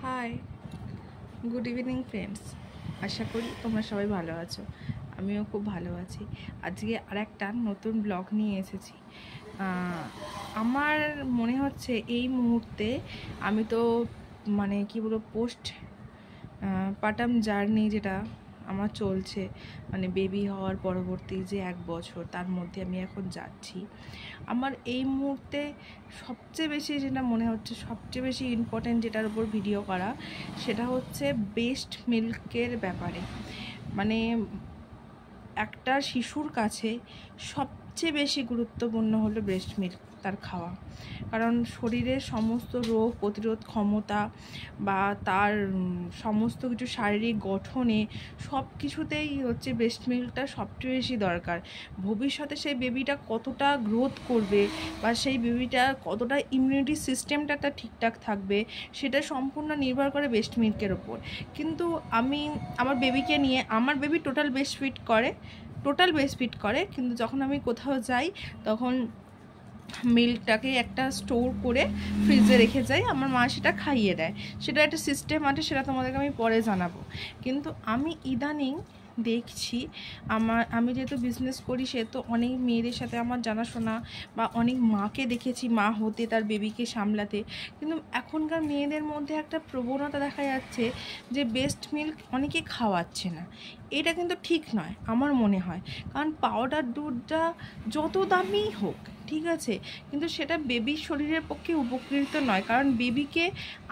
High, good evening friends. আশা করি তোমরা সবাই ভালো আছো। আমিও খুব ভালো আছি। আজকে আরেকটা নতুন ব্লগ নিয়ে এসেছি। আমার মনে হচ্ছে এই মুহূর্তে আমি তো কি বলবো, পোস্ট পার্টাম জার্নি যেটা আমার চলছে, বেবি হওয়ার পরবর্তী যে 1 বছর, তার মধ্যে আমি এখন যাচ্ছি। আমার এই মুহূর্তে সবচেয়ে বেশি যেটা মনে হচ্ছে, সবচেয়ে বেশি ইম্পর্টেন্ট যেটার উপর ভিডিও করা, সেটা হচ্ছে ব্রেস্ট মিল্কের ব্যাপারে। একটা শিশুর কাছে সবচেয়ে বেশি গুরুত্বপূর্ণ হলো ব্রেস্ট মিল্ক, তার খাওয়া। কারণ শরীরের সমস্ত রোগ প্রতিরোধ ক্ষমতা বা তার সমস্ত কিছু শারীরিক গঠনে সব কিছুতেই হচ্ছে ব্রেস্ট মিল্কটা সবচেয়ে বেশি দরকার। ভবিষ্যতে সেই বেবিটা কতটা গ্রোথ করবে বা সেই বেবিটা কতটা ইমিউনিটি সিস্টেমটা তার ঠিকঠাক থাকবে, সেটা সম্পূর্ণ নির্ভর করে ব্রেস্ট মিল্কের ওপর। কিন্তু আমি আমার বেবিকে নিয়ে, আমার বেবি টোটাল ব্রেস্ট ফিড করে, কিন্তু যখন আমি কোথাও যাই তখন মিল্কটাকে একটা স্টোর করে ফ্রিজে রেখে যাই, আমার মা সেটা খাইয়ে দেয়। সেটা একটা সিস্টেম আছে, সেটা তোমাদেরকে আমি পরে জানাবো। কিন্তু আমি ইদানিং দেখছি, আমি যেহেতু বিজনেস করি, সে তো অনেক মেয়েদের সাথে আমার জানাশোনা, বা অনেক মাকে দেখেছি মা হতে তার বেবিকে সামলাতে। কিন্তু এখনকার মেয়েদের মধ্যে একটা প্রবণতা দেখা যাচ্ছে যে ব্রেস্ট মিল্ক অনেকে খাওয়াচ্ছে না। এটা কিন্তু ঠিক নয় আমার মনে হয়। কারণ পাউডার দুধটা যত দামি হোক, ঠিক আছে, কিন্তু সেটা বেবির শরীরের পক্ষে উপকৃত নয়। কারণ বেবিকে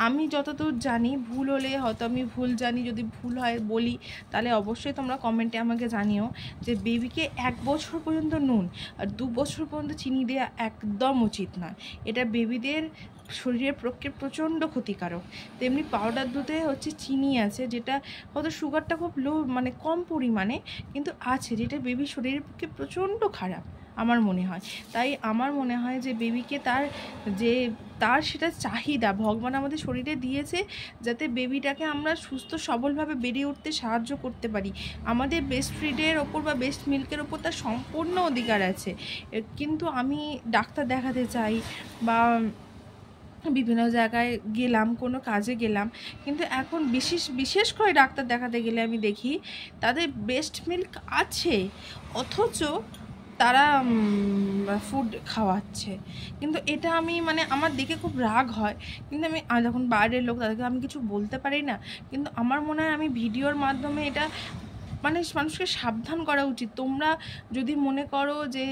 আমি যতদূর জানি, ভুল হলে হয়তো আমি ভুল জানি, যদি ভুল হয় বলি তাহলে অবশ্যই তোমরা কমেন্টে আমাকে জানিও, যে বেবিকে 1 বছর পর্যন্ত নুন আর 2 বছর পর্যন্ত চিনি দেওয়া একদম উচিত নয়। এটা বেবিদের শরীরের পক্ষে প্রচণ্ড ক্ষতিকারক। তেমনি পাউডার দুধে হচ্ছে চিনি আছে, যেটা হয়তো সুগারটা খুব লো, কম পরিমাণে কিন্তু আছে, যেটা বেবির শরীরের পক্ষে প্রচণ্ড খারাপ আমার মনে হয়। তাই আমার মনে হয় যে বেবিকে তার সেটা চাহিদা ভগবান আমাদের শরীরে দিয়েছে, যাতে বেবিটাকে আমরা সুস্থ সবলভাবে বেড়ে উঠতে সাহায্য করতে পারি। আমাদের ব্রেস্ট ফিডের ওপর বা ব্রেস্ট মিল্কের ওপর তার সম্পূর্ণ অধিকার আছে। কিন্তু আমি ডাক্তার দেখাতে চাই বা বিভিন্ন জায়গায় গেলাম, কোনো কাজে গেলাম, কিন্তু এখন বিশেষ করে ডাক্তার দেখাতে গেলে আমি দেখি তাদের ব্রেস্ট মিল্ক আছে, অথচ তারা ফুড খাওয়াচ্ছে। কিন্তু এটা আমি আমার দেখে খুব রাগ হয়। কিন্তু আমি যখন বাইরের লোক, তাদেরকে আমি কিছু বলতে পারি না। কিন্তু আমার মনে হয় আমি ভিডিওর মাধ্যমে এটা মানুষকে সাবধান করা উচিত। তোমরা যদি মনে করো যে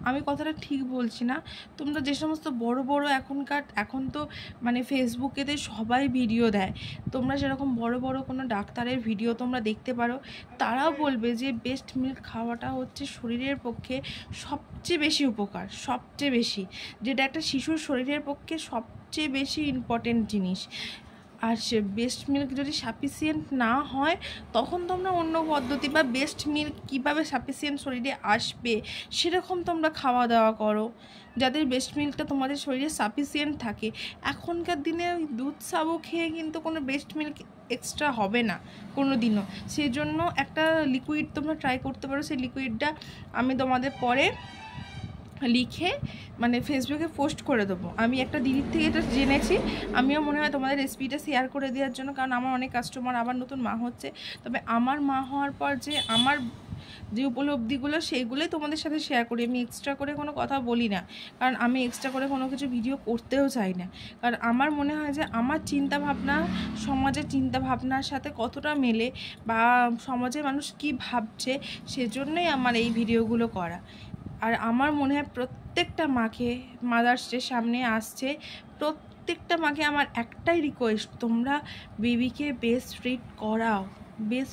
আমি কথাটা ঠিক বলছি না, তোমরা যে সমস্ত বড় এখন তো ফেসবুকেতে সবাই ভিডিও দেয়, তোমরা সেরকম বড় কোনো ডাক্তারের ভিডিও তোমরা দেখতে পারো। তারাও বলবে যে ব্রেস্ট মিল্ক খাওয়াটা হচ্ছে শরীরের পক্ষে সবচেয়ে বেশি উপকার, সবচেয়ে বেশি, যেটা একটা শিশুর শরীরের পক্ষে সবচেয়ে বেশি ইম্পর্টেন্ট জিনিস। আর সে ব্রেস্ট মিল্ক যদি সাফিসিয়েন্ট না হয়, তখন তোমরা অন্য পদ্ধতি বা ব্রেস্ট মিল্ক কীভাবে সাফিসিয়েন্ট শরীরে আসবে সেরকম তোমরা খাওয়া দাওয়া করো, যাদের ব্রেস্ট মিল্কটা তোমাদের শরীরে সাফিসিয়েন্ট থাকে। এখনকার দিনে ওই দুধ সাবু খেয়ে কিন্তু কোনো ব্রেস্ট মিল্ক এক্সট্রা হবে না কোনো দিনও। সেই জন্য একটা লিকুইড তোমরা ট্রাই করতে পারো। সেই লিকুইডটা আমি তোমাদের পরে লিখে ফেসবুকে পোস্ট করে দেবো। আমি একটা দিদির থেকে এটা জেনেছি, আমিও মনে হয় তোমাদের রেসিপিটা শেয়ার করে দেওয়ার জন্য, কারণ আমার অনেক কাস্টমার আবার নতুন মা হচ্ছে। তবে আমার মা হওয়ার পর যে আমার যে উপলব্ধিগুলো, সেইগুলোই তোমাদের সাথে শেয়ার করি। আমি এক্সট্রা করে কোনো কথা বলি না, কারণ আমি এক্সট্রা করে কোনো কিছু ভিডিও করতেও চাই না। কারণ আমার মনে হয় যে আমার চিন্তাভাবনা সমাজের চিন্তাভাবনার সাথে কতটা মেলে, বা সমাজের মানুষ কি ভাবছে, সেজন্যই আমার এই ভিডিওগুলো করা। আর আমার মনে হয় প্রত্যেকটা মাকে, মাদার্স ডে সামনে আসছে, প্রত্যেকটা মাকে আমার একটাই রিকোয়েস্ট, তোমরা বেবিকে ব্রেস্ট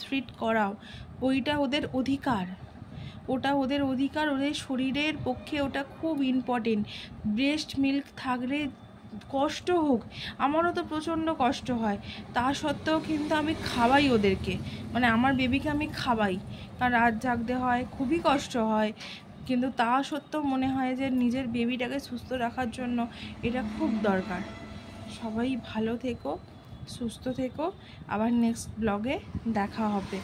ফিড করাও। ওইটা ওদের অধিকার, ওদের শরীরের পক্ষে ওটা খুব ইম্পর্টেন্ট। ব্রেস্ট মিল্ক থাকলে কষ্ট হোক, আমারও তো প্রচণ্ড কষ্ট হয়, তা সত্ত্বেও কিন্তু আমি খাওয়াই ওদেরকে, আমার বেবিকে আমি খাওয়াই। কারণ রাত জাগতে হয়, খুবই কষ্ট হয়, কিন্তু তা সত্ত্বেও মনে হয় যে নিজের বেবিটাকে সুস্থ রাখার জন্য এটা খুব দরকার। সবাই ভালো থেকো, সুস্থ থেকো, আবার নেক্সট ব্লগে দেখা হবে।